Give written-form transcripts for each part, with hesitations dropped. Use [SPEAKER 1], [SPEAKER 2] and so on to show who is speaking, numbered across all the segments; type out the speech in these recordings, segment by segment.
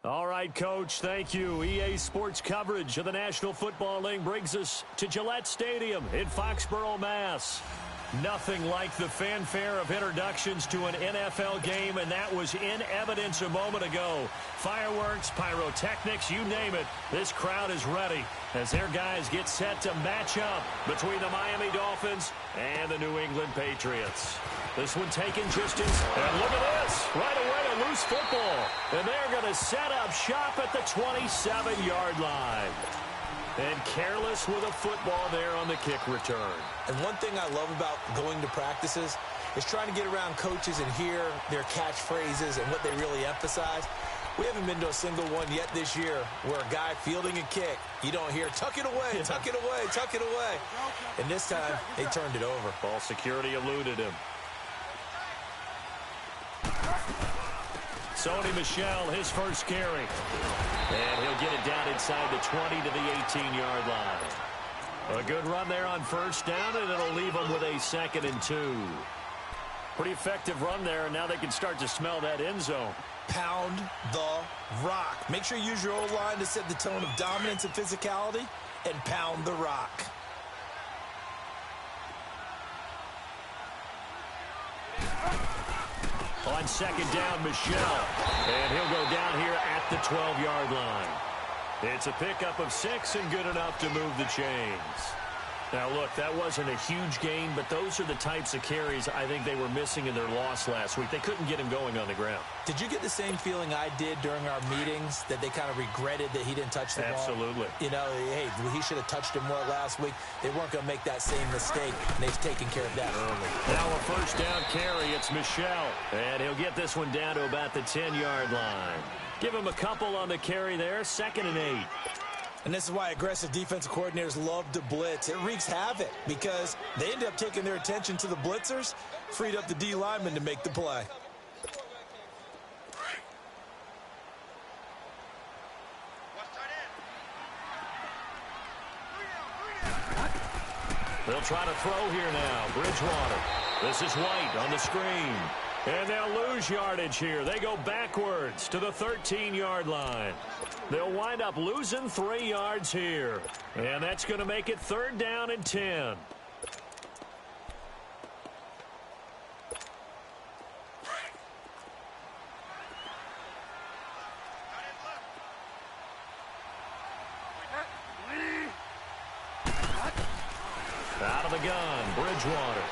[SPEAKER 1] All right, Coach, thank you. EA Sports coverage of the National Football League brings us to Gillette Stadium in Foxborough, Mass. Nothing like the fanfare of introductions to an NFL game, and that was in evidence a moment ago. Fireworks, pyrotechnics, you name it. This crowd is ready as their guys get set to match up between the Miami Dolphins and the New England Patriots. This one taken just as, and look at this, right away a loose football. And they're going to set up shop at the 27-yard line. And careless with a football there on the kick return.
[SPEAKER 2] And one thing I love about going to practices is trying to get around coaches and hear their catchphrases and what they really emphasize. We haven't been to a single one yet this year where a guy fielding a kick, you don't hear, tuck it away, tuck it away, tuck it away. And this time, they turned it over.
[SPEAKER 1] Ball security eluded him. Sony Michel, his first carry. And he'll get it down inside the 20 to the 18-yard line. A good run there on first down, and it'll leave them with a 2nd and 2. Pretty effective run there, and now they can start to smell that end zone.
[SPEAKER 2] Pound the rock. Make sure you use your O-line to set the tone of dominance and physicality, and pound the rock.
[SPEAKER 1] On second down, Michel. And he'll go down here at the 12-yard line. It's a pickup of 6 and good enough to move the chains. Now, look, that wasn't a huge gain, but those are the types of carries I think they were missing in their loss last week. They couldn't get him going on the ground.
[SPEAKER 2] Did you get the same feeling I did during our meetings, that they kind of regretted that he didn't touch the ball?
[SPEAKER 1] Absolutely.
[SPEAKER 2] You know, hey, he should have touched it more last week. They weren't going to make that same mistake, and they've taken care of that early.
[SPEAKER 1] Now a first down carry. It's Michel. And he'll get this one down to about the 10-yard line. Give him a couple on the carry there. 2nd and 8.
[SPEAKER 2] And this is why aggressive defensive coordinators love to blitz. It wreaks havoc because they end up taking their attention to the blitzers, freed up the D lineman to make the play.
[SPEAKER 1] They'll try to throw here now. Bridgewater. This is White on the screen. And they'll lose yardage here. They go backwards to the 13-yard line. They'll wind up losing 3 yards here. And that's going to make it 3rd down and 10. Out of the gun, Bridgewater.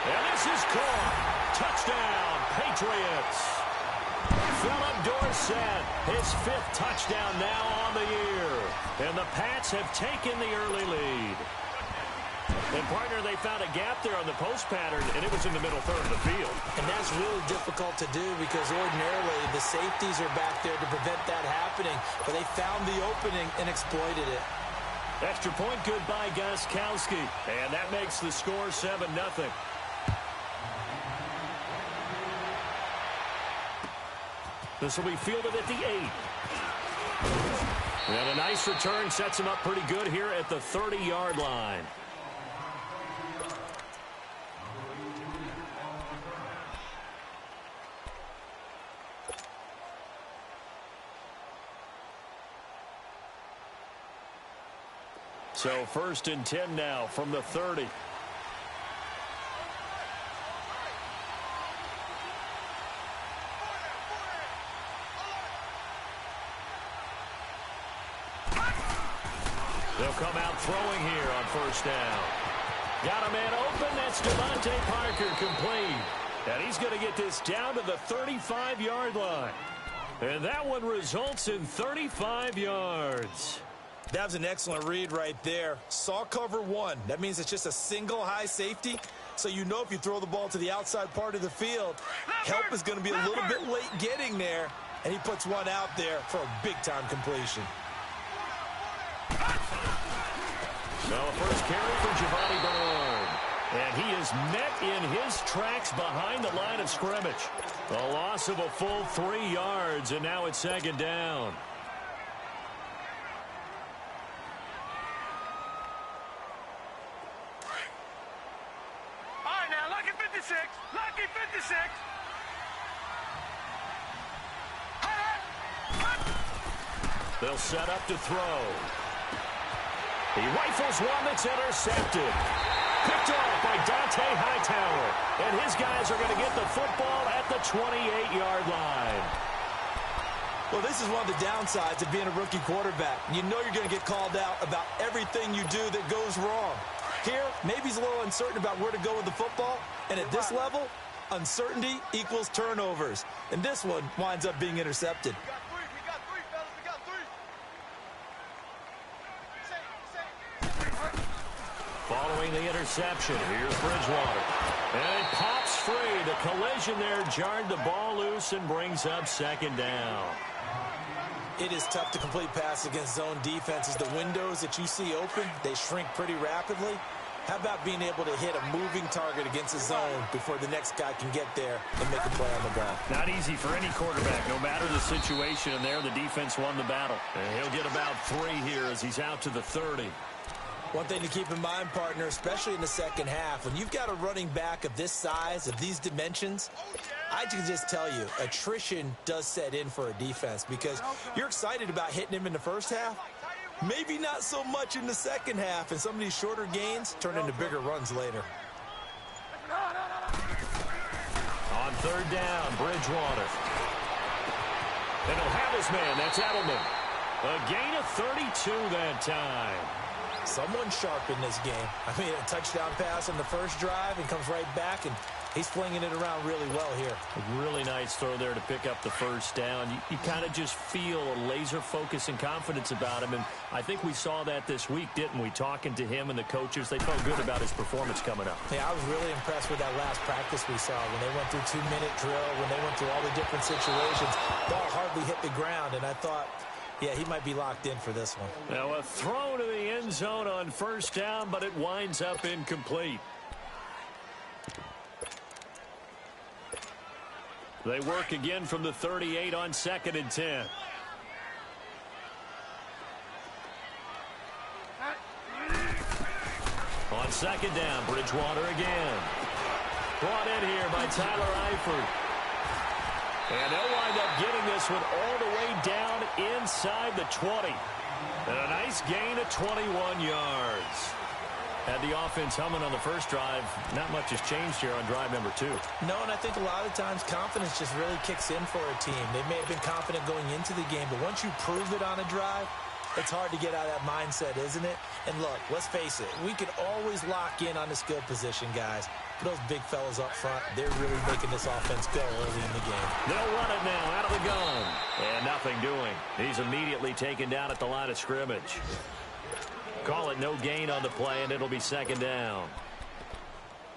[SPEAKER 1] And this is caught. Touchdown, Patriots. Philip Dorsett, his 5th touchdown now on the year. And the Pats have taken the early lead. And, partner, they found a gap there on the post pattern, and it was in the middle third of the field.
[SPEAKER 2] And that's really difficult to do because ordinarily the safeties are back there to prevent that happening. But they found the opening and exploited it.
[SPEAKER 1] Extra point good by Gostkowski. And that makes the score 7-0. This will be fielded at the 8. And a nice return sets him up pretty good here at the 30-yard line. So 1st and 10 now from the 30. They'll come out throwing here on 1st down. Got a man open. That's Devontae Parker, complete. And he's going to get this down to the 35-yard line. And that one results in 35 yards.
[SPEAKER 2] That was an excellent read right there. Saw cover 1. That means it's just a single high safety. So you know if you throw the ball to the outside part of the field, help is going to be a little bit late getting there. And he puts one out there for a big-time completion.
[SPEAKER 1] So a first carry for Giovanni Bernard. And he is met in his tracks behind the line of scrimmage. A loss of a full 3 yards, and now it's 2nd down.
[SPEAKER 3] All right, now, lucky 56. Lucky 56.
[SPEAKER 1] They'll set up to throw. He rifles one that's intercepted. Picked off by Dante Hightower. And his guys are going to get the football at the 28-yard line.
[SPEAKER 2] Well, this is one of the downsides of being a rookie quarterback. You know you're going to get called out about everything you do that goes wrong. Here, maybe he's a little uncertain about where to go with the football. And at this level, uncertainty equals turnovers. And this one winds up being intercepted.
[SPEAKER 3] We got three, fellas. We got three.
[SPEAKER 1] Following the interception, here's Bridgewater. And it pops free. The collision there jarred the ball loose and brings up second down.
[SPEAKER 2] It is tough to complete passes against zone defenses. The windows that you see open, they shrink pretty rapidly. How about being able to hit a moving target against a zone before the next guy can get there and make a play on the ground?
[SPEAKER 1] Not easy for any quarterback, no matter the situation. And there, the defense won the battle. And he'll get about 3 here as he's out to the 30.
[SPEAKER 2] One thing to keep in mind, partner, especially in the second half, when you've got a running back of this size, of these dimensions, I can just tell you, attrition does set in for a defense because you're excited about hitting him in the first half. Maybe not so much in the second half, and some of these shorter gains turn into bigger runs later.
[SPEAKER 1] On third down, Bridgewater. And he'll have his man. That's Edelman. A gain of 32 that time.
[SPEAKER 2] Someone sharp in this game. I mean, a touchdown pass on the first drive and comes right back, and he's flinging it around really well here.
[SPEAKER 1] A really nice throw there to pick up the first down. You kind of just feel a laser focus and confidence about him, and I think we saw that this week, didn't we? Talking to him and the coaches, they felt good about his performance coming up.
[SPEAKER 2] Yeah, I was really impressed with that last practice we saw when they went through 2-minute drill, when they went through all the different situations. Ball hardly hit the ground, and I thought, yeah, he might be locked in for this one.
[SPEAKER 1] Now a throw to the end zone on first down, but it winds up incomplete. They work again from the 38 on 2nd and 10. On 2nd down, Bridgewater again. Brought in here by Tyler Eifert. And they'll wind up getting this one all the way down inside the 20. And a nice gain of 21 yards. Had the offense humming on the first drive. Not much has changed here on drive number 2.
[SPEAKER 2] No, and I think a lot of times confidence just really kicks in for a team. They may have been confident going into the game, but once you prove it on a drive, it's hard to get out of that mindset, isn't it? And look, let's face it, we can always lock in on the skill position, guys. But those big fellas up front, they're really making this offense go early in the game.
[SPEAKER 1] They'll run it now out of the gun. And nothing doing. He's immediately taken down at the line of scrimmage. Call it no gain on the play, and it'll be 2nd down.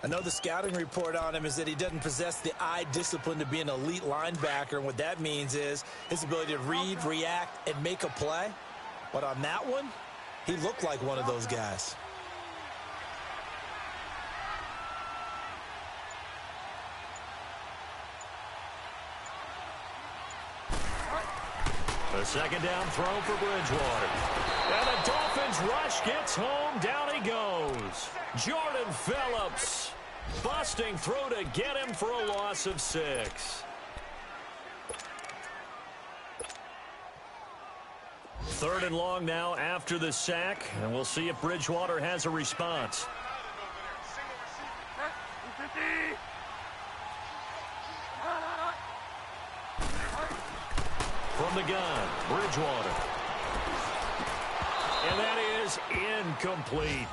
[SPEAKER 2] I know the scouting report on him is that he doesn't possess the eye discipline to be an elite linebacker. And what that means is his ability to read, react, and make a play. But on that one, he looked like one of those guys.
[SPEAKER 1] A 2nd down throw for Bridgewater. And the Dolphins rush gets home. Down he goes. Jordan Phillips busting through to get him for a loss of 6. 3rd and long now after the sack. And we'll see if Bridgewater has a response. From the gun, Bridgewater. And that is incomplete.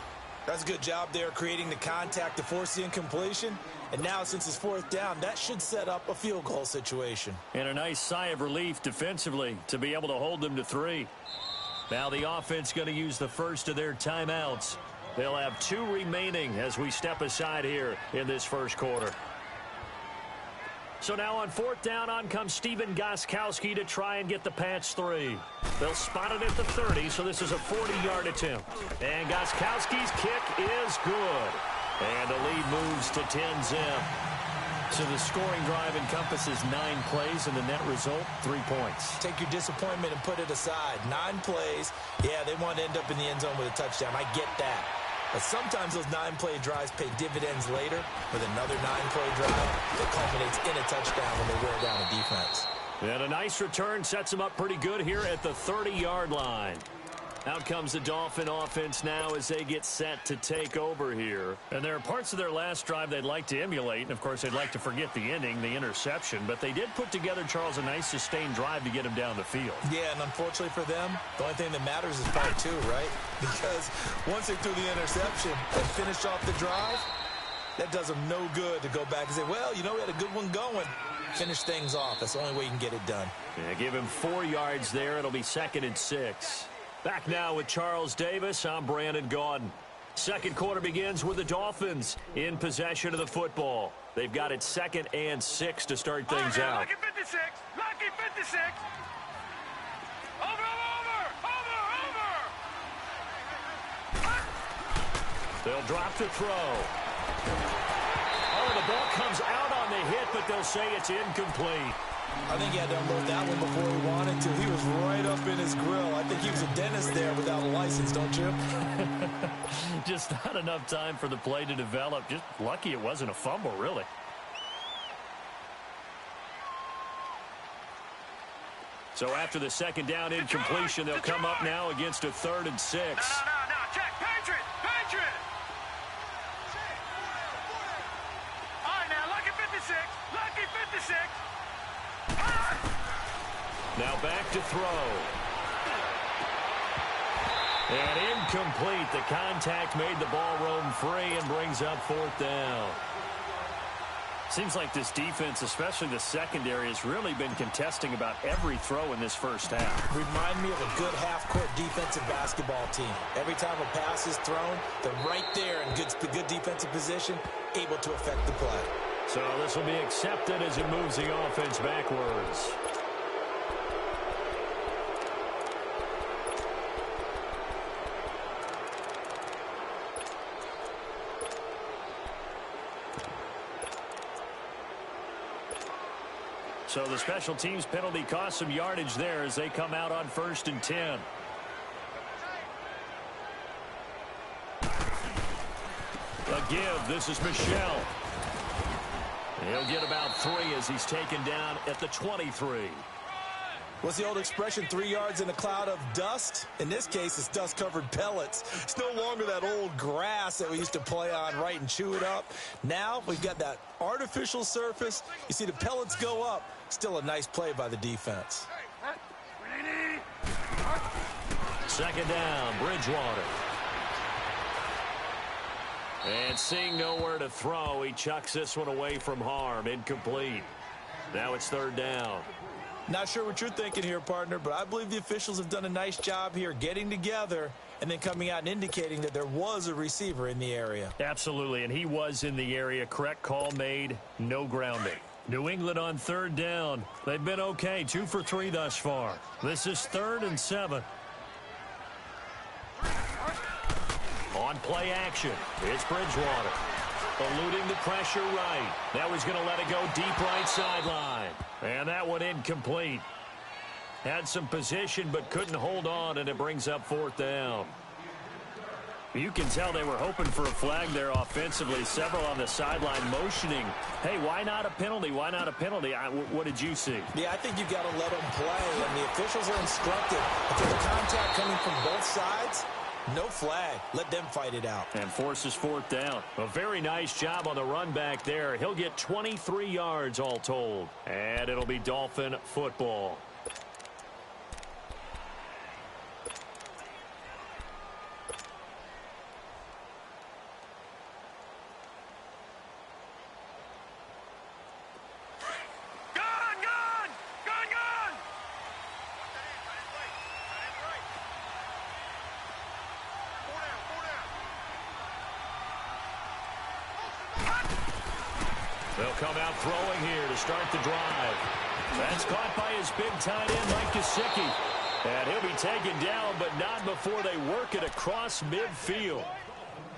[SPEAKER 2] That's a good job there creating the contact to force the incompletion. And now since it's 4th down, that should set up a field goal situation.
[SPEAKER 1] And a nice sigh of relief defensively to be able to hold them to 3. Now the offense going to use the first of their timeouts. They'll have 2 remaining as we step aside here in this first quarter. So now on 4th down, on comes Stephen Gostkowski to try and get the Pats 3. They'll spot it at the 30, so this is a 40-yard attempt. And Gostkowski's kick is good. And the lead moves to 10-zip. So the scoring drive encompasses 9 plays, and the net result, 3 points.
[SPEAKER 2] Take your disappointment and put it aside. 9 plays. Yeah, they want to end up in the end zone with a touchdown. I get that. But sometimes those 9-play drives pay dividends later with another 9-play drive that culminates in a touchdown when they wear down a defense.
[SPEAKER 1] And a nice return sets them up pretty good here at the 30-yard line. Out comes the Dolphin offense now as they get set to take over here. And there are parts of their last drive they'd like to emulate. And, of course, they'd like to forget the ending, the interception. But they did put together, Charles, a nice sustained drive to get him down the field.
[SPEAKER 2] Yeah, and unfortunately for them, the only thing that matters is part two, right? Because once they threw the interception and finished off the drive, that does them no good to go back and say, well, you know, we had a good one going. Finish things off. That's the only way you can get it done.
[SPEAKER 1] Yeah, give him 4 yards there. It'll be 2nd and 6. Back now with Charles Davis. I'm Brandon Gaudin. Second quarter begins with the Dolphins in possession of the football. They've got it 2nd and 6 to start things out.
[SPEAKER 3] Lucky 56. Lucky 56. Over.
[SPEAKER 1] They'll drop the throw. Oh, the ball comes out on the hit, but they'll say it's incomplete.
[SPEAKER 2] I think he had to unload that one before he wanted to. He was right up in his grill. I think he was a dentist there without a license, don't you?
[SPEAKER 1] Just not enough time for the play to develop. Just lucky it wasn't a fumble, really. So after the second down incompletion, they'll come up now against a 3rd and 6.
[SPEAKER 3] No. Check. Patriot. All right, now, lucky 56. Lucky 56.
[SPEAKER 1] Now back to throw. And incomplete. The contact made the ball roam free and brings up 4th down. Seems like this defense, especially the secondary, has really been contesting about every throw in this first half.
[SPEAKER 2] Remind me of a good half-court defensive basketball team. Every time a pass is thrown, they're right there in good defensive position, able to affect the play.
[SPEAKER 1] So this will be accepted as it moves the offense backwards. So the special teams penalty cost some yardage there as they come out on 1st and 10. A give. This is Michel. He'll get about 3 as he's taken down at the 23.
[SPEAKER 2] What's the old expression, 3 yards in a cloud of dust? In this case, it's dust-covered pellets. It's no longer that old grass that we used to play on, right, and chew it up. Now we've got that artificial surface. You see the pellets go up. Still a nice play by the defense.
[SPEAKER 1] 2nd down, Bridgewater. And seeing nowhere to throw, he chucks this one away from harm. Incomplete. Now it's 3rd down.
[SPEAKER 2] Not sure what you're thinking here, partner, but I believe the officials have done a nice job here getting together and then coming out and indicating that there was a receiver in the area.
[SPEAKER 1] Absolutely, and he was in the area. Correct call made, no grounding. New England on 3rd down. They've been okay, 2 for 3 thus far. This is 3rd and 7. On play action, it's Bridgewater. Eluding the pressure right. That was going to let it go deep right sideline. And that one incomplete. Had some position but couldn't hold on, and it brings up 4th down. You can tell they were hoping for a flag there offensively. Several on the sideline motioning, hey, why not a penalty? Why not a penalty? What did you see?
[SPEAKER 2] Yeah, I think you've got to let them play, and the officials are instructed. If there's a contact coming from both sides, no flag. Let them fight it out.
[SPEAKER 1] And forces 4th down. A very nice job on the run back there. He'll get 23 yards all told. And it'll be Dolphin football. They'll come out throwing here to start the drive. That's caught by his big tight end, Mike Gesicki. And he'll be taken down, but not before they work it across midfield.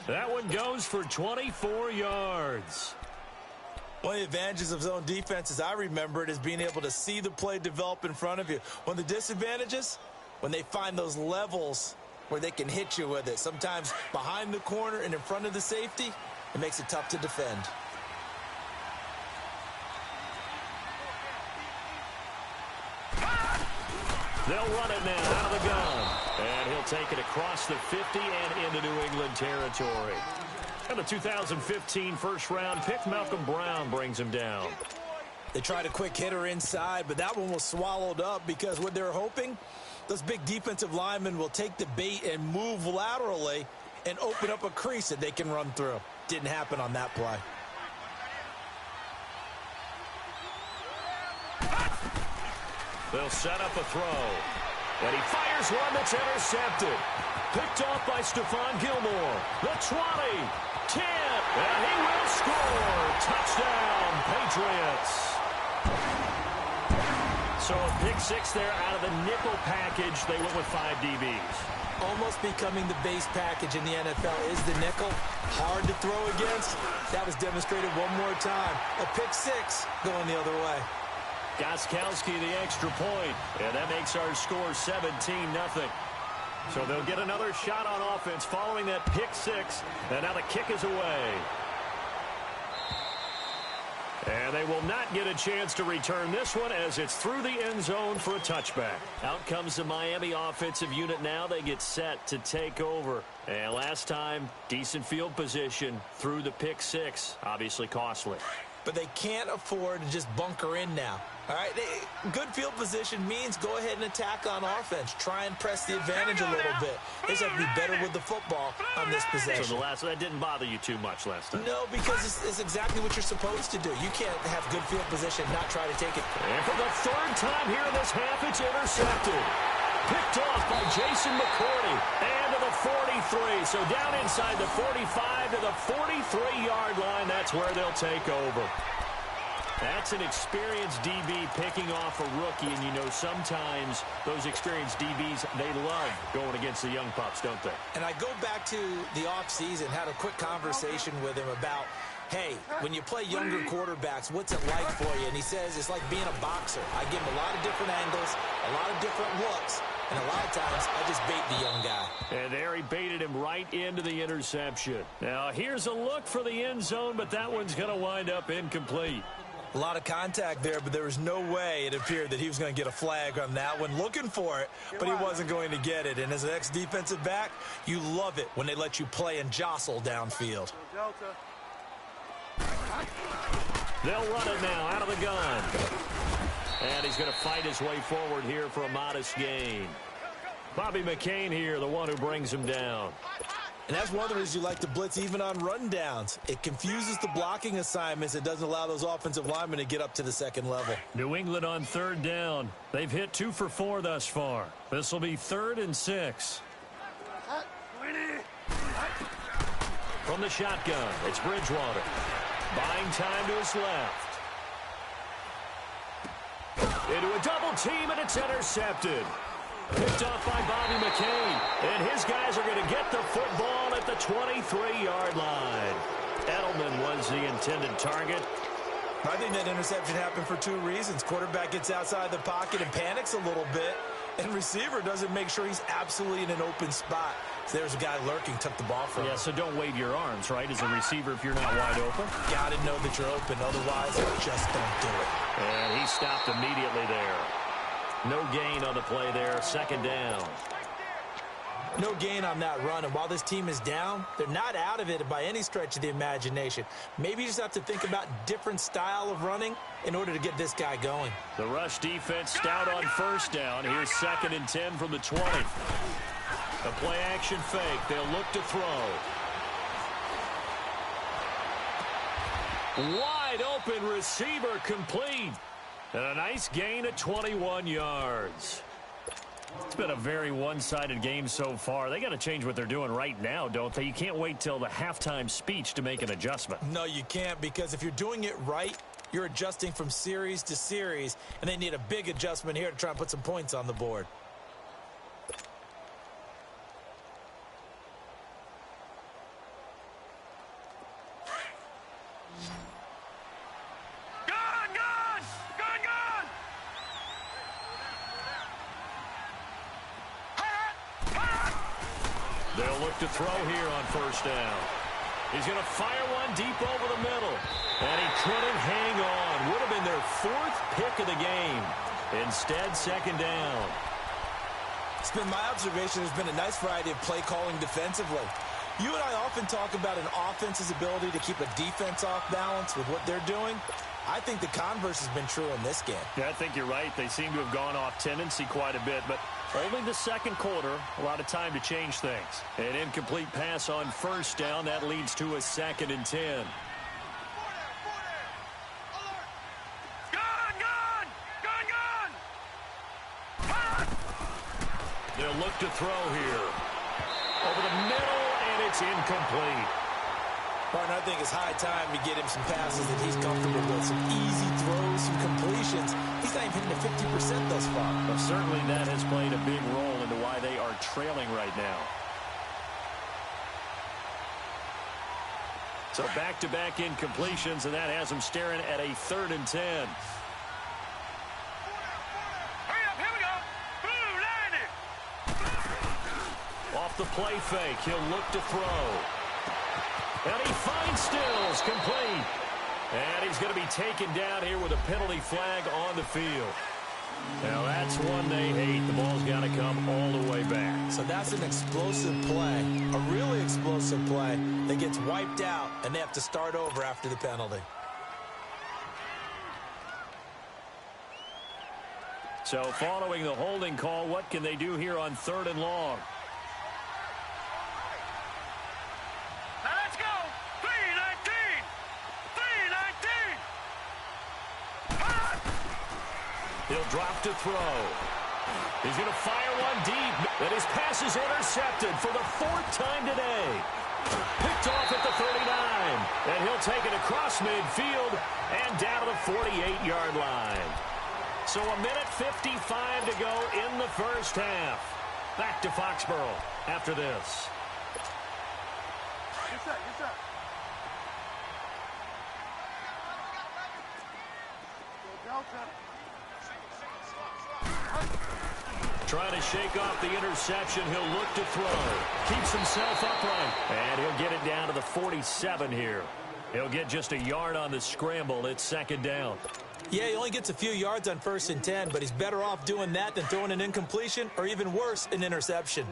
[SPEAKER 1] That one goes for 24 yards.
[SPEAKER 2] One of the advantages of zone defense, as I remember it, is being able to see the play develop in front of you. One of the disadvantages, when they find those levels where they can hit you with it. Sometimes behind the corner and in front of the safety, it makes it tough to defend.
[SPEAKER 1] They'll run it now out of the gun. And he'll take it across the 50 and into New England territory. And the 2015 first-round pick, Malcolm Brown, brings him down.
[SPEAKER 2] They tried a quick hitter inside, but that one was swallowed up because what they're hoping, those big defensive linemen will take the bait and move laterally and open up a crease that they can run through. Didn't happen on that play.
[SPEAKER 1] They'll set up a throw. And he fires one that's intercepted. Picked off by Stephon Gilmore. The 20, 10, and he will score. Touchdown, Patriots. So a pick six there out of the nickel package. They went with 5 DBs.
[SPEAKER 2] Almost becoming the base package in the NFL is the nickel. Hard to throw against. That was demonstrated one more time. A pick six going the other way.
[SPEAKER 1] Gostkowski the extra point, and that makes our score 17-0. So they'll get another shot on offense following that pick six, and now the kick is away. And they will not get a chance to return this one as it's through the end zone for a touchback. Out comes the Miami offensive unit now. They get set to take over. And last time, decent field position through the pick six. Obviously costly.
[SPEAKER 2] But they can't afford to just bunker in now. All right, good field position means go ahead and attack on offense. Try and press the advantage a little bit. They just have to be better with the football on this possession.
[SPEAKER 1] So that didn't bother you too much last time?
[SPEAKER 2] No, because it's exactly what you're supposed to do. You can't have good field position and not try to take it.
[SPEAKER 1] And for the third time here in this half, it's intercepted. Picked off by Jason McCourty. And to the 43. So down inside the 45 to the 43-yard line. That's where they'll take over. That's an experienced DB picking off a rookie, and you know sometimes those experienced DBs, they love going against the young pups, don't they?
[SPEAKER 2] And I go back to the offseason, had a quick conversation with him about, hey, when you play younger quarterbacks, what's it like for you? And he says it's like being a boxer. I give him a lot of different angles, a lot of different looks, and a lot of times I just bait the young guy.
[SPEAKER 1] And there he baited him right into the interception. Now here's a look for the end zone, but that one's going to wind up incomplete.
[SPEAKER 2] A lot of contact there, but there was no way it appeared that he was going to get a flag on that one. Looking for it, but he wasn't going to get it. And as an ex-defensive back, you love it when they let you play and jostle downfield.
[SPEAKER 1] They'll run it now out of the gun. And he's going to fight his way forward here for a modest gain. Bobby McCain here, the one who brings him down.
[SPEAKER 2] And that's one of the reasons you like to blitz even on rundowns. It confuses the blocking assignments. It doesn't allow those offensive linemen to get up to the second level.
[SPEAKER 1] New England on third down. They've hit 2 for 4 thus far. This will be 3rd and 6. From the shotgun, it's Bridgewater. Buying time to his left. Into a double team, and it's intercepted. Picked off by Bobby McCain. And his guys are going to get the football at the 23-yard line. Edelman was the intended target.
[SPEAKER 2] I think that interception happened for 2 reasons. Quarterback gets outside the pocket and panics a little bit. And receiver doesn't make sure he's absolutely in an open spot. So there's a guy lurking, took the ball from him.
[SPEAKER 1] Yeah, so don't wave your arms, right, as a receiver if you're not wide open.
[SPEAKER 2] Got to know that you're open. Otherwise, just don't do it.
[SPEAKER 1] And he stopped immediately there. No gain on the play there. 2nd down.
[SPEAKER 2] No gain on that run. And while this team is down, they're not out of it by any stretch of the imagination. Maybe you just have to think about different style of running in order to get this guy going.
[SPEAKER 1] The rush defense stout on 1st down. Here's 2nd and 10 from the 20. A play action fake. They'll look to throw. Wide open receiver complete. And a nice gain of 21 yards. It's been a very one-sided game so far. They got to change what they're doing right now, don't they? You can't wait till the halftime speech to make an adjustment.
[SPEAKER 2] No, you can't, because if you're doing it right, you're adjusting from series to series, and they need a big adjustment here to try and put some points on the board.
[SPEAKER 1] They'll look to throw here on 1st down. He's going to fire one deep over the middle. And he couldn't hang on. Would have been their 4th pick of the game. Instead, 2nd down.
[SPEAKER 2] It's been my observation there's been a nice variety of play calling defensively. You and I often talk about an offense's ability to keep a defense off balance with what they're doing. I think the converse has been true in this game.
[SPEAKER 1] Yeah, I think you're right. They seem to have gone off tendency quite a bit, but only the second quarter, a lot of time to change things. An incomplete pass on first down. That leads to a 2nd and 10. They'll look to throw here. Over the middle, and it's incomplete.
[SPEAKER 2] Partner, I think it's high time to get him some passes that he's comfortable with. Some easy throws, some completions. He's not even hitting to 50% thus far.
[SPEAKER 1] Well, certainly that has played a big role into why they are trailing right now. So back-to-back incompletions, and that has them staring at a 3rd and 10. Off the play fake, he'll look to throw. And he finds Stills, complete. And he's going to be taken down here with a penalty flag on the field. Now that's one they hate. The ball's got to come all the way back.
[SPEAKER 2] So that's an explosive play, a really explosive play that gets wiped out, and they have to start over after the penalty.
[SPEAKER 1] So following the holding call, what can they do here on 3rd and long? He'll drop to throw. He's going to fire one deep. And his pass is intercepted for the 4th time today. Picked off at the 39. And he'll take it across midfield and down to the 48-yard line. So 1:55 to go in the first half. Back to Foxborough after this.
[SPEAKER 3] Yes, sir. Yes, sir.
[SPEAKER 1] Trying to shake off the interception. He'll look to throw. Keeps himself upright. And he'll get it down to the 47 here. He'll get just a yard on the scramble. It's 2nd down.
[SPEAKER 2] Yeah, he only gets a few yards on 1st and 10, but he's better off doing that than throwing an incompletion or even worse, an interception.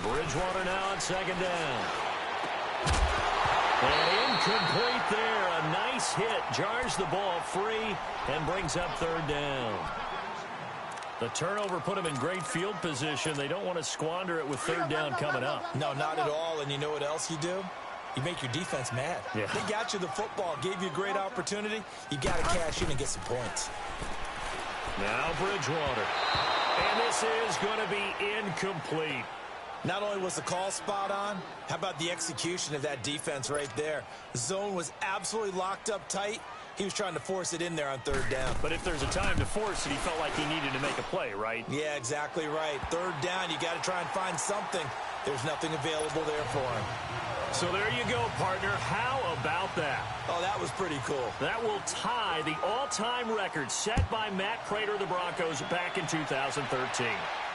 [SPEAKER 1] Bridgewater now on 2nd down. And incomplete there. A nice hit. Jars the ball free and brings up 3rd down. The turnover put him in great field position. They don't want to squander it with 3rd down coming up.
[SPEAKER 2] No, not at all. And you know what else you do? You make your defense mad.
[SPEAKER 1] Yeah.
[SPEAKER 2] They got you the football, gave you a great opportunity. You got to cash in and get some points.
[SPEAKER 1] Now Bridgewater. And this is going to be incomplete.
[SPEAKER 2] Not only was the call spot on, how about the execution of that defense right there? The zone was absolutely locked up tight. He was trying to force it in there on 3rd down.
[SPEAKER 1] But if there's a time to force it, he felt like he needed to make a play, right?
[SPEAKER 2] Yeah, exactly right. 3rd down, you got to try and find something. There's nothing available there for him.
[SPEAKER 1] So there you go, partner. How about that?
[SPEAKER 2] Oh, that was pretty cool.
[SPEAKER 1] That will tie the all-time record set by Matt Prater of the Broncos back in 2013.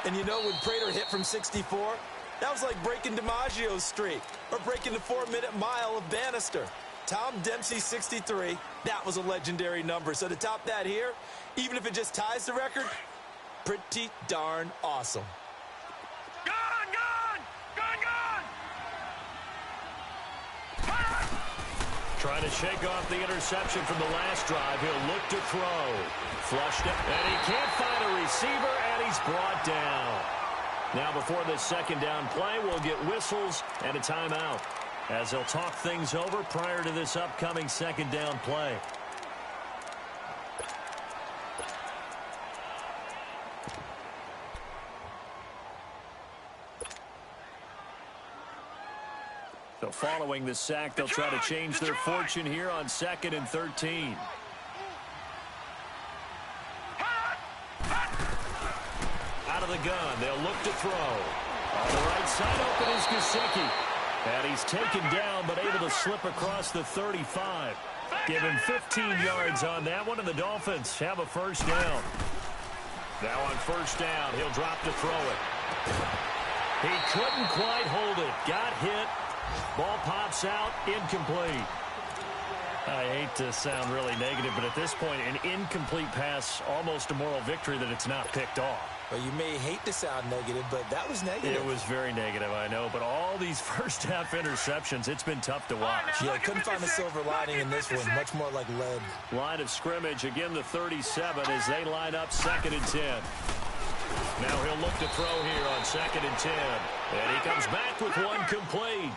[SPEAKER 2] And you know when Prater hit from 64? That was like breaking DiMaggio's streak or breaking the 4-minute mile of Bannister. Tom Dempsey, 63. That was a legendary number. So to top that here, even if it just ties the record, pretty darn awesome.
[SPEAKER 1] Trying to shake off the interception from the last drive. He'll look to throw. Flushed it. And he can't find a receiver, and he's brought down. Now before this 2nd down play, we'll get whistles and a timeout as they'll talk things over prior to this upcoming 2nd down play. So following the sack, they'll try to change their fortune here on 2nd and 13. Out of the gun, they'll look to throw. On the right side, open is Gesicki. And he's taken down, but able to slip across the 35. Give him 15 yards on that one, and the Dolphins have a 1st down. Now on 1st down, he'll drop to throw it. He couldn't quite hold it. Got hit. Ball pops out, incomplete. I hate to sound really negative, but at this point, an incomplete pass, almost a moral victory that it's not picked off.
[SPEAKER 2] Well, you may hate to sound negative, but that was negative.
[SPEAKER 1] It was very negative, I know, but all these first-half interceptions, it's been tough to watch.
[SPEAKER 2] Yeah, couldn't find a silver lining in this one, much more like lead.
[SPEAKER 1] Line of scrimmage, again the 37 as they line up 2nd and 10. Now he'll look to throw here on 2nd and 10. And he comes back with one complete.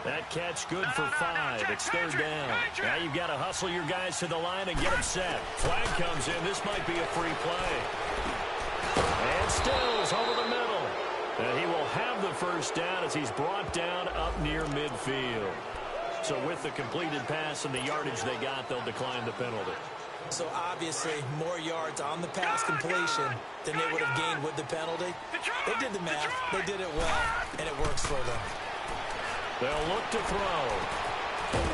[SPEAKER 1] That catch good for 5. It's 3rd down. Now you've got to hustle your guys to the line and get them set. Flag comes in. This might be a free play. And Stills over the middle. And he will have the first down as he's brought down up near midfield. So with the completed pass and the yardage they got, they'll decline the penalty.
[SPEAKER 2] So obviously more yards on the pass completion than they would have gained with the penalty. They did the math. They did it well, and it works for them.
[SPEAKER 1] They'll look to throw.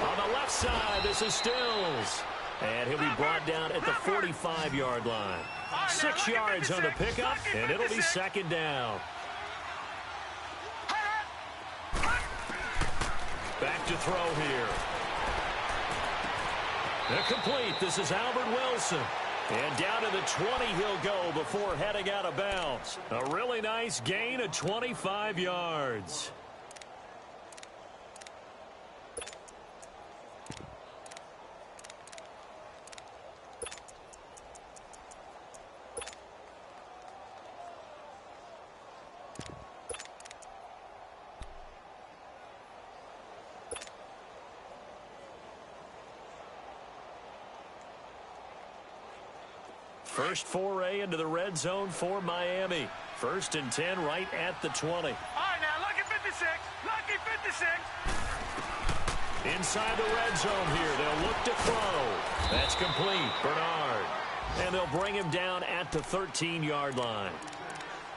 [SPEAKER 1] On the left side, this is Stills. And he'll be brought down at the 45-yard line. 6 yards on the pickup, and it'll be 2nd down. Back to throw here. Incomplete. This is Albert Wilson. And down to the 20 he'll go before heading out of bounds. A really nice gain of 25 yards. First foray into the red zone for Miami. 1st and 10 right at the 20.
[SPEAKER 3] All right, now, lucky 56. Lucky 56.
[SPEAKER 1] Inside the red zone here. They'll look to throw. That's complete. Bernard. And they'll bring him down at the 13-yard line.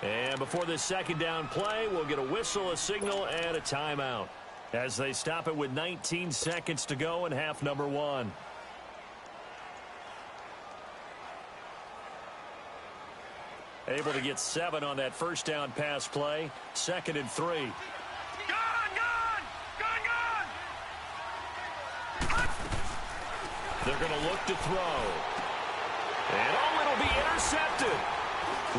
[SPEAKER 1] And before this 2nd down play, we'll get a whistle, a signal, and a timeout as they stop it with 19 seconds to go in half number 1. Able to get 7 on that first down pass play. 2nd and 3.
[SPEAKER 3] Gone, gone, gone, gone.
[SPEAKER 1] They're going to look to throw. And it'll be intercepted.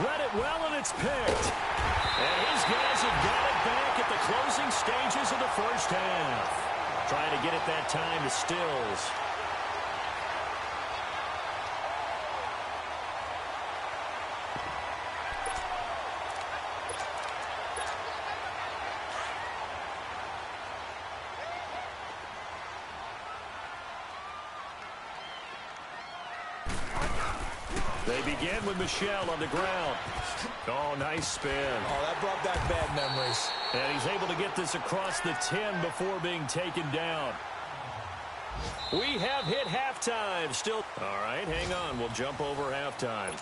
[SPEAKER 1] Read it well, and it's picked. And his guys have got it back at the closing stages of the first half. Trying to get it that time to Stills. They begin with Michel on the ground. Oh, nice spin.
[SPEAKER 2] Oh, that brought back bad memories.
[SPEAKER 1] And he's able to get this across the 10 before being taken down. We have hit halftime. Still. All right, hang on. We'll jump over halftime.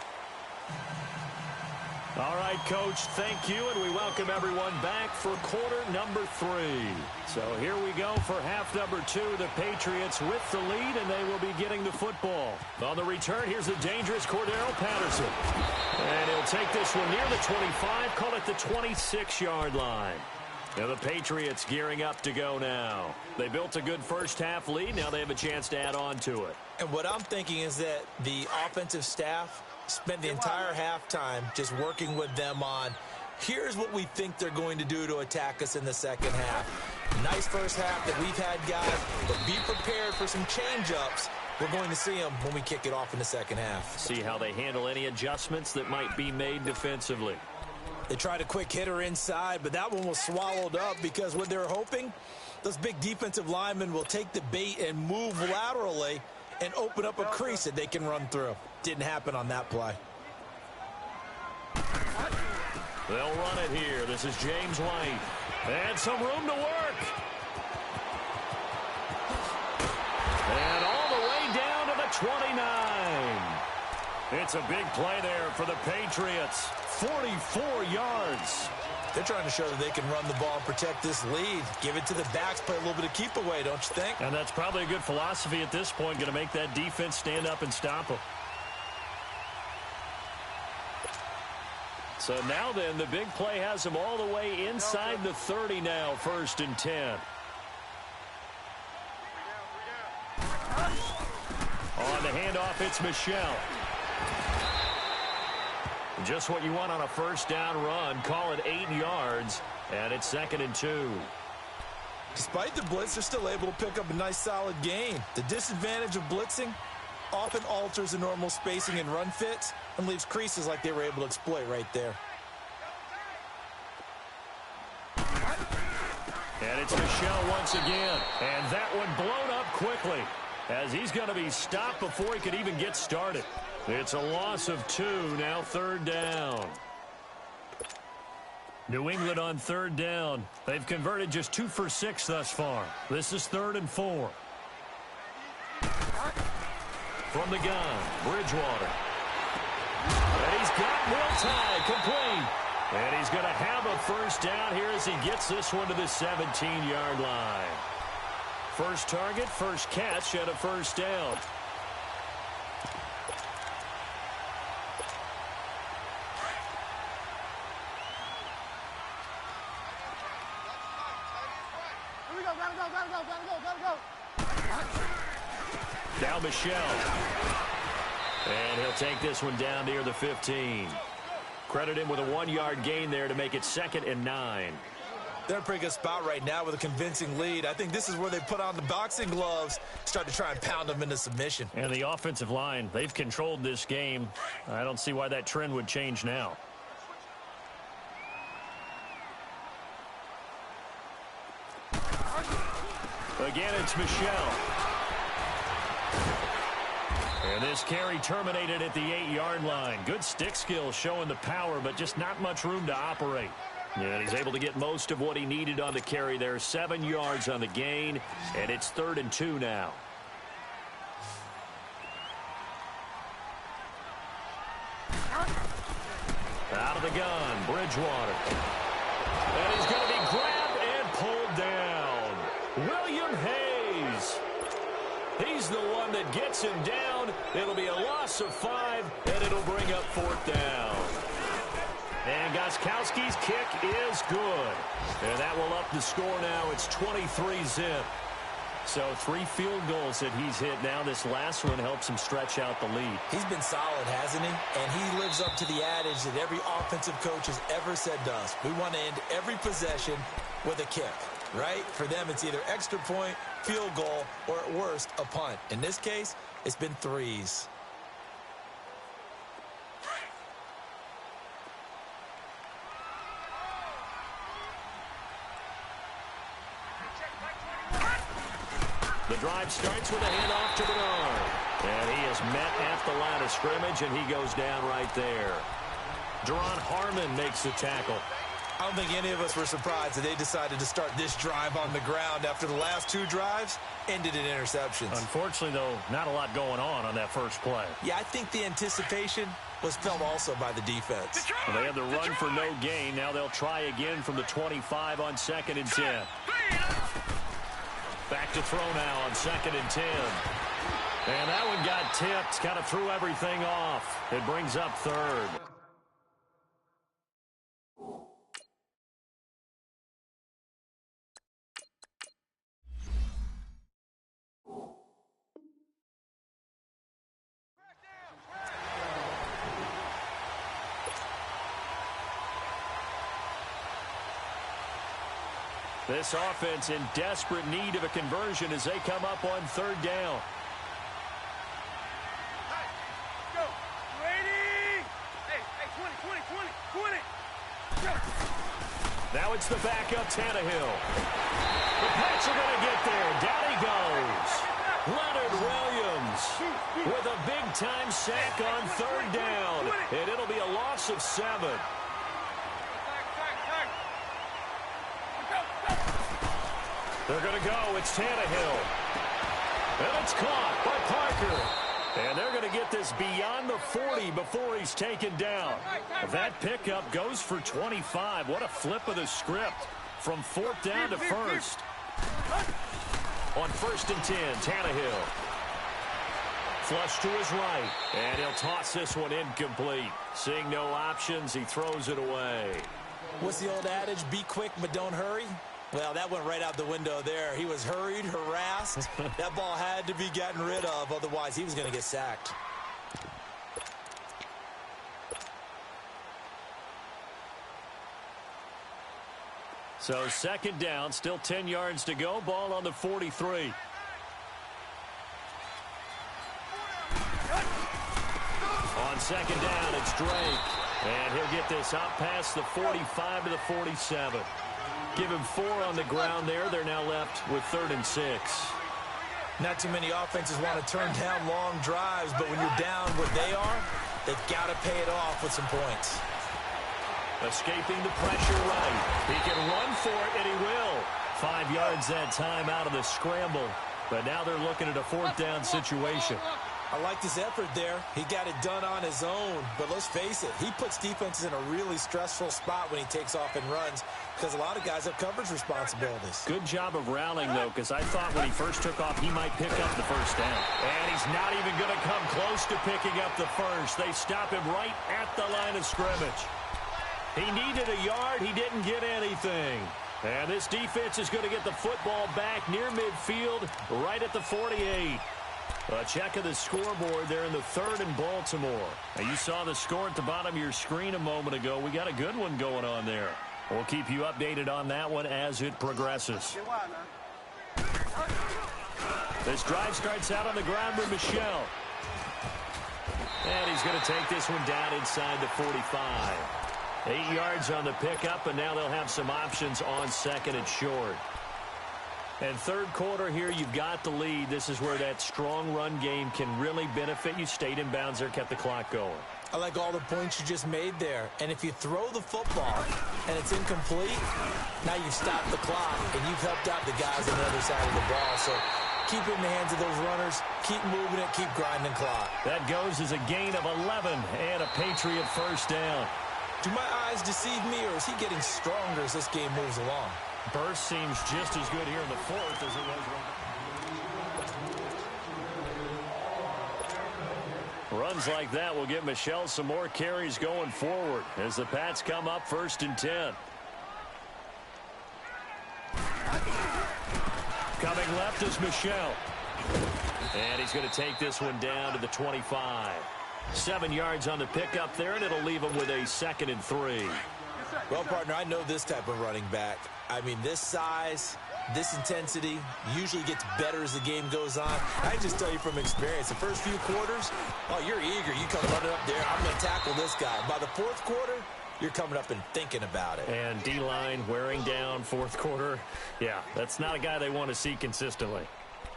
[SPEAKER 1] All right, Coach, thank you, and we welcome everyone back for quarter number 3. So here we go for half number 2. The Patriots with the lead, and they will be getting the football. On the return, here's the dangerous Cordero Patterson. And he'll take this one near the 25, call it the 26-yard line. Now the Patriots gearing up to go now. They built a good first-half lead. Now they have a chance to add on to it.
[SPEAKER 2] And what I'm thinking is that the offensive staff spent the entire halftime just working with them on, here's what we think they're going to do to attack us in the second half. Nice first half that we've had, guys, but be prepared for some change-ups. We're going to see them when we kick it off in the second half.
[SPEAKER 1] See how they handle any adjustments that might be made defensively.
[SPEAKER 2] They tried a quick hitter inside, but that one was swallowed up because what they're hoping, those big defensive linemen will take the bait and move laterally and open up a crease that they can run through. Didn't happen on that play.
[SPEAKER 1] They'll run it here. This is James White. And some room to work. And all the way down to the 29. It's a big play there for the Patriots. 44 yards.
[SPEAKER 2] They're trying to show that they can run the ball and protect this lead. Give it to the backs, play a little bit of keep away, don't you think?
[SPEAKER 1] And that's probably a good philosophy at this point, going to make that defense stand up and stop them. So now then, the big play has them all the way inside the 30 now, 1st and 10. handoff, it's Michel. Just what you want on a first down run. Call it 8 yards, and it's 2nd and 2.
[SPEAKER 2] Despite the blitz, they're still able to pick up a nice, solid gain. The disadvantage of blitzing often alters the normal spacing and run fits and leaves creases like they were able to exploit right there.
[SPEAKER 1] And it's Michel once again. And that one blown up quickly as he's going to be stopped before he could even get started. It's a loss of 2, now 3rd down. New England on 3rd down. They've converted just 2 for 6 thus far. This is 3rd and 4. From the gun, Bridgewater. And he's got Will Tye complete. And he's going to have a first down here as he gets this one to the 17-yard line. First target, first catch, and a first down. Now Michel. And he'll take this one down near the 15. Credit him with a 1-yard gain there to make it 2nd and 9.
[SPEAKER 2] They're in a pretty good spot right now with a convincing lead. I think this is where they put on the boxing gloves, start to try and pound them into submission.
[SPEAKER 1] And the offensive line, they've controlled this game. I don't see why that trend would change now. Again, it's Michel. And this carry terminated at the 8-yard line. Good stick skills showing the power, but just not much room to operate. And he's able to get most of what he needed on the carry there. 7 yards on the gain, and it's 3rd and 2 now. Out of the gun, Bridgewater. And he's going to be grabbed and pulled down. William Hayes. He's the one that gets him down. It'll be a loss of 5, and it'll bring up 4th down. And Gostkowski's kick is good. And that will up the score now. It's 23-zip. So 3 field goals that he's hit now. This last one helps him stretch out the lead.
[SPEAKER 2] He's been solid, hasn't he? And he lives up to the adage that every offensive coach has ever said to us. We want to end every possession with a kick, right? For them, it's either extra point, field goal, or at worst, a punt. In this case, it's been 3s.
[SPEAKER 1] The drive starts with a handoff to Bernard. And he is met at the line of scrimmage, and he goes down right there. Deron Harmon makes the tackle.
[SPEAKER 2] I don't think any of us were surprised that they decided to start this drive on the ground after the last 2 drives ended in interceptions.
[SPEAKER 1] Unfortunately, though, not a lot going on that first play.
[SPEAKER 2] Yeah, I think the anticipation was felt also by the defense.
[SPEAKER 1] Well, they had the run for no gain. Now they'll try again from the 25 on 2nd and 10. Back to throw now on 2nd and 10. And that one got tipped. Kind of threw everything off. It brings up 3rd. This offense in desperate need of a conversion as they come up on 3rd down.
[SPEAKER 3] Hey, go. Ready? Hey, 20. Go.
[SPEAKER 1] Now it's the backup Tannehill. The Pats are going to get there. Down he goes. Leonard Williams with a big-time sack on 3rd down. And it'll be a loss of 7. They're going to go. It's Tannehill. And it's caught by Parker. And they're going to get this beyond the 40 before he's taken down. That pickup goes for 25. What a flip of the script from 4th down to 1st. On 1st and 10, Tannehill. Flush to his right. And he'll toss this one incomplete. Seeing no options, he throws it away.
[SPEAKER 2] What's the old adage? Be quick, but don't hurry. Well, that went right out the window there. He was hurried, harassed. That ball had to be gotten rid of, otherwise he was going to get sacked.
[SPEAKER 1] So second down, still 10 yards to go. Ball on the 43. On second down, it's Drake. And he'll get this up past the 45 to the 47. Give him 4 on the ground there. They're now left with 3rd and 6.
[SPEAKER 2] Not too many offenses want to turn down long drives, but when you're down what they are, they've got to pay it off with some points.
[SPEAKER 1] Escaping the pressure right. He can run for it, and he will. 5 yards that time out of the scramble. But now they're looking at a 4th down situation.
[SPEAKER 2] I liked his effort there. He got it done on his own. But let's face it, he puts defenses in a really stressful spot when he takes off and runs because a lot of guys have coverage responsibilities.
[SPEAKER 1] Good job of rallying, though, because I thought when he first took off, he might pick up the 1st down. And he's not even going to come close to picking up the 1st. They stop him right at the line of scrimmage. He needed a yard. He didn't get anything. And this defense is going to get the football back near midfield, right at the 48. A check of the scoreboard there in the 3rd and Baltimore. Now, you saw the score at the bottom of your screen a moment ago. We got a good one going on there. We'll keep you updated on that one as it progresses. This drive starts out on the ground with Michel. And he's going to take this one down inside the 45. 8 yards on the pickup, and now they'll have some options on 2nd and short. And 3rd quarter here, you've got the lead. This is where that strong run game can really benefit you. Stayed in bounds there, kept the clock going.
[SPEAKER 2] I like all the points you just made there. And if you throw the football and it's incomplete, now you've stopped the clock and you've helped out the guys on the other side of the ball. So keep it in the hands of those runners. Keep moving it. Keep grinding clock.
[SPEAKER 1] That goes as a gain of 11 and a Patriot 1st down.
[SPEAKER 2] Do my eyes deceive me, or is he getting stronger as this game moves along?
[SPEAKER 1] Burst seems just as good here in the 4th as it was right. Runs like that will give Michel some more carries going forward as the Pats come up 1st and 10. Coming left is Michel. And he's going to take this one down to the 25. 7 yards on the pickup there, and it'll leave him with a 2nd and 3.
[SPEAKER 2] Well, partner, I know this type of running back. I mean, this size, this intensity usually gets better as the game goes on. I just tell you from experience, the first few quarters, oh, you're eager. You come running up there, I'm going to tackle this guy. By the 4th quarter, you're coming up and thinking about it.
[SPEAKER 1] And D-line wearing down 4th quarter. Yeah, that's not a guy they want to see consistently.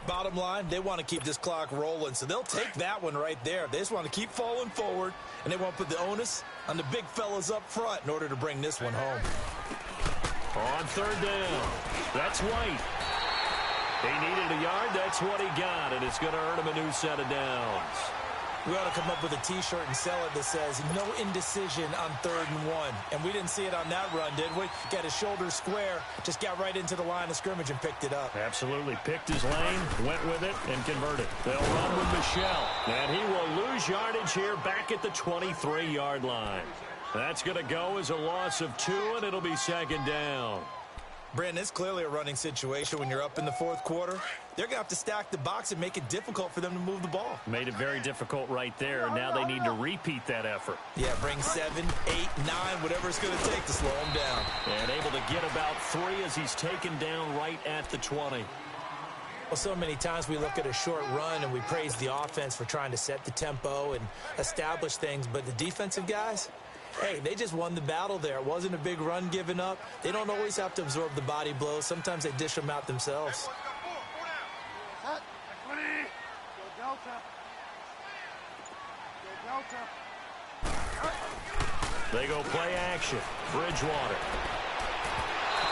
[SPEAKER 2] Bottom line, they want to keep this clock rolling, so they'll take that one right there. They just want to keep falling forward, and they want to put the onus on the big fellas up front in order to bring this one home.
[SPEAKER 1] On 3rd down, that's White. He needed a yard. That's what he got, and it's going to earn him a new set of downs.
[SPEAKER 2] We ought to come up with a T-shirt and sell it that says, no indecision on 3rd and 1. And we didn't see it on that run, did we? Got his shoulder square, just got right into the line of scrimmage and picked it up.
[SPEAKER 1] Absolutely. Picked his lane, went with it, and converted. They'll run with Michel. And he will lose yardage here back at the 23-yard line. That's going to go as a loss of 2, and it'll be 2nd down.
[SPEAKER 2] Brandon, it's clearly a running situation when you're up in the 4th quarter. They're going to have to stack the box and make it difficult for them to move the ball.
[SPEAKER 1] Made it very difficult right there. Now they need to repeat that effort.
[SPEAKER 2] Yeah, bring 7, 8, 9, whatever it's going to take to slow him down.
[SPEAKER 1] And able to get about 3 as he's taken down right at the 20.
[SPEAKER 2] Well, so many times we look at a short run and we praise the offense for trying to set the tempo and establish things, but the defensive guys, hey, they just won the battle there. It wasn't a big run given up. They don't always have to absorb the body blows. Sometimes they dish them out themselves.
[SPEAKER 1] They go play action. Bridgewater.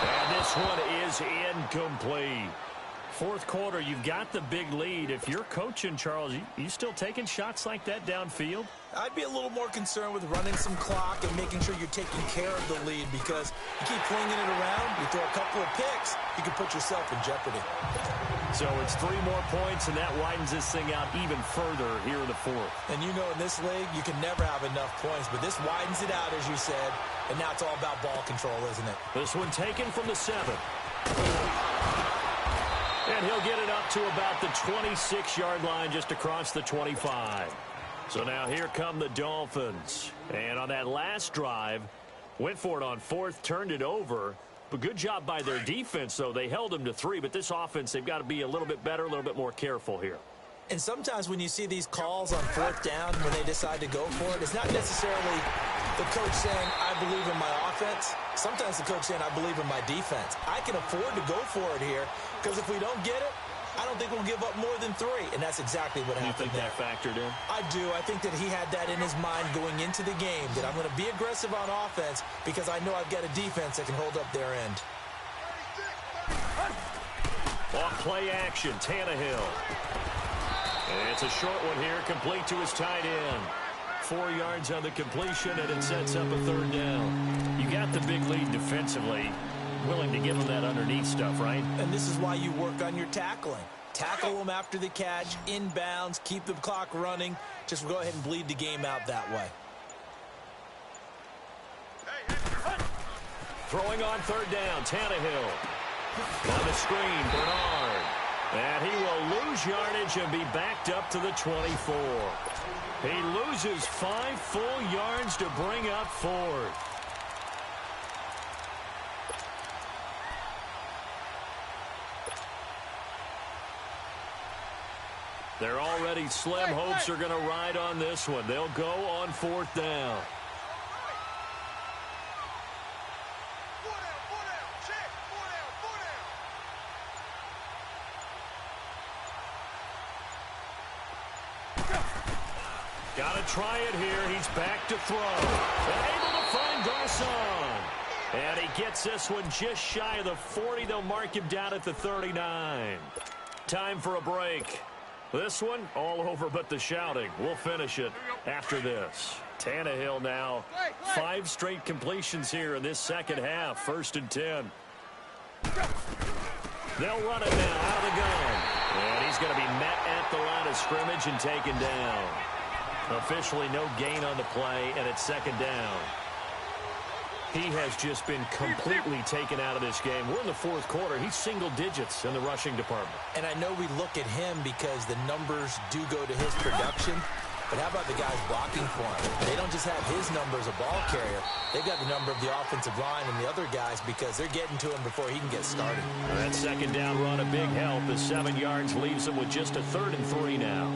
[SPEAKER 1] And this one is incomplete. 4th quarter, you've got the big lead. If you're coaching, Charles, you still taking shots like that downfield?
[SPEAKER 2] I'd be a little more concerned with running some clock and making sure you're taking care of the lead, because you keep flinging it around, you throw a couple of picks, you can put yourself in jeopardy.
[SPEAKER 1] So it's 3 more points, and that widens this thing out even further here in the 4th.
[SPEAKER 2] And you know, in this league, you can never have enough points, but this widens it out, as you said, and now it's all about ball control, isn't it?
[SPEAKER 1] This one taken from the 7. And he'll get it up to about the 26-yard line, just across the 25. So now here come the Dolphins. And on that last drive, went for it on fourth, turned it over. But good job by their defense, though. They held them to 3, but this offense, they've got to be a little bit better, a little bit more careful here.
[SPEAKER 2] And sometimes when you see these calls on fourth down, when they decide to go for it, it's not necessarily the coach saying, I believe in my offense. Sometimes the coach saying, I believe in my defense. I can afford to go for it here, because if we don't get it, I don't think we'll give up more than 3. And that's exactly what happened there.
[SPEAKER 1] You think that factored in?
[SPEAKER 2] I do. I think that he had that in his mind going into the game, that I'm going to be aggressive on offense because I know I've got a defense that can hold up their end.
[SPEAKER 1] Off play action, Tannehill. And it's a short one here, complete to his tight end. 4 yards on the completion, and it sets up a third down. You got the big lead defensively. Willing to give him that underneath stuff, right?
[SPEAKER 2] And this is why you work on your tackling. Tackle them after the catch, inbounds, keep the clock running. Just go ahead and bleed the game out that way.
[SPEAKER 1] Throwing on third down, Tannehill. On the screen, Bernard. And he will lose yardage and be backed up to the 24. He loses 5 full yards to bring up fourth. They're already slim. Hopes are going to ride on this one. They'll go on fourth down. Got to try it here. He's back to throw. And able to find Garcon. And he gets this one just shy of the 40. They'll mark him down at the 39. Time for a break. This one, all over but the shouting. We'll finish it after this. Tannehill now, 5 straight completions here in this second half. 1st and 10. They'll run it now out of the gun. And he's going to be met at the line of scrimmage and taken down. Officially no gain on the play, and it's 2nd down. He has just been completely taken out of this game. We're in the 4th quarter. He's single digits in the rushing department.
[SPEAKER 2] And I know we look at him because the numbers do go to his production. But how about the guys blocking for him? They don't just have his number as a ball carrier. They've got the number of the offensive line and the other guys because they're getting to him before he can get started.
[SPEAKER 1] That 2nd down run, a big help. The 7 yards leaves him with just a 3rd and 3 now.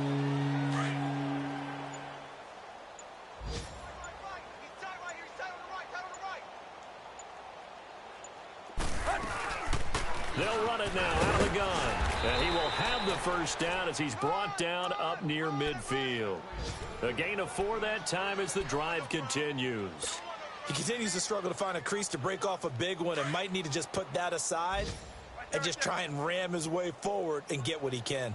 [SPEAKER 1] They'll run it now out of the gun. And he will have the 1st down as he's brought down up near midfield. A gain of 4 that time as the drive continues.
[SPEAKER 2] He continues to struggle to find a crease to break off a big one and might need to just put that aside and just try and ram his way forward and get what he can.